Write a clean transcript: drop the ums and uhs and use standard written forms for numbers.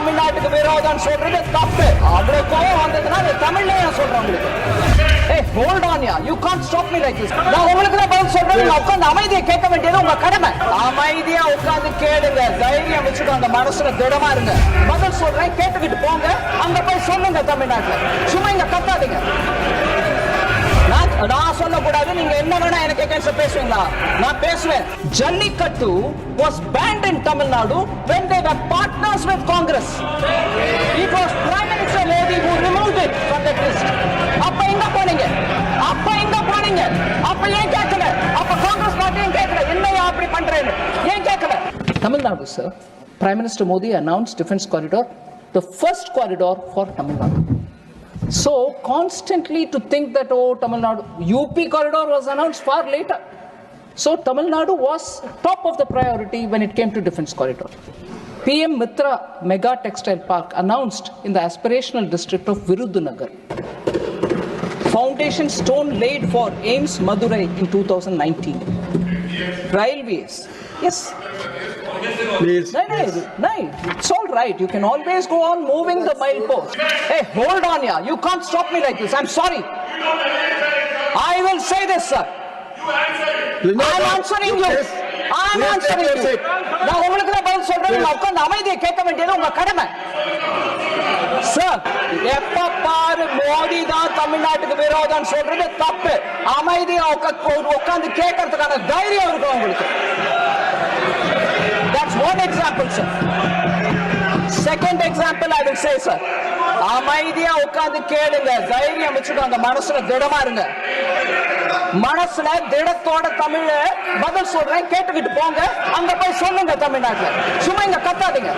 தமிழ்நாட்டுக்கு விரோதம் சொல்றது தப்பு. அவ்வளவு கோவம் வந்ததுன்னா தமிழ்ல சொல்றேன் உங்களுக்கு. Hey, hold on ya. You can't stop me like this. நான் உங்களுக்கு தான் பதில் சொல்றேன். நான் உட்கார்ந்து அமைதியா கேட்க வேண்டியது உங்க கடமை. அமைதியா உட்கார்ந்து கேளுங்க. தைரியம் வச்சுட்டு அந்த மனசுல திடமா இருங்க. பதில் சொல்றேன், கேட்டுக்கிட்டு போங்க. அங்க போய் சொல்லுங்க தமிழ்நாட்டுல. சும்மா இங்க கத்தாதீங்க. நான் சொல்லக்கூடாது, நீங்க என்ன வேணா எனக்கு கேட்க பேசுவீங்களா? நான் பேசுவேன். Jallikattu was banned in Tamil Nadu when they were partners with Congress. It was Prime Minister Modi who removed it from that list. அப்ப எங்க போனீங்க? அப்ப ஏன் கேட்கல? அப்ப காங்கிரஸ் பார்ட்டியும் கேட்கல. என்னையா அப்படி பண்றேன்னு ஏன் கேட்கல? Tamil Nadu, sir. Prime Minister Modi announced defense corridor, the first corridor for Tamil Nadu. So constantly to think that Tamil Nadu UP corridor was announced far later. So Tamil Nadu was top of the priority when it came to defense corridor. PM Mitra Mega Textile Park announced in the aspirational district of Virudhunagar. Foundation stone laid for AIIMS Madurai in 2019. Railways. Yes. Please. No, it's all right. You can always go on moving the milepost. Hey, hold on ya. You can't stop me like this. I'm sorry. I will say this, sir. I'm answering you. நான் உங்களுக்கு தான் பதில் சொல்றேன். நான் உட்கார்ந்து அமைதியை கேட்க வேண்டியது உங்க கடமை. சார், எப்ப பாரு மோடி தான் தமிழ்நாட்டுக்கு விரோதம் சொல்றது தப்பு. அமைதியா உட்கார்ந்து கேட்கறதுக்கான தைரியம் இருக்கும் உங்களுக்கு. That's one example, sir. Second example I will say, sir. அமைதியா உட்கார்ந்து கேளுங்க. தைரியம் வச்சுட்டு அந்த மனசுல திடமா இருங்க. மனசுல திடத்தோட தமிழ பதில் சொல்றேன், கேட்டுக்கிட்டு போங்க. அங்க போய் சொல்லுங்க தமிழ்நாட்டுல. சும்மா இங்க கத்தாதீங்க.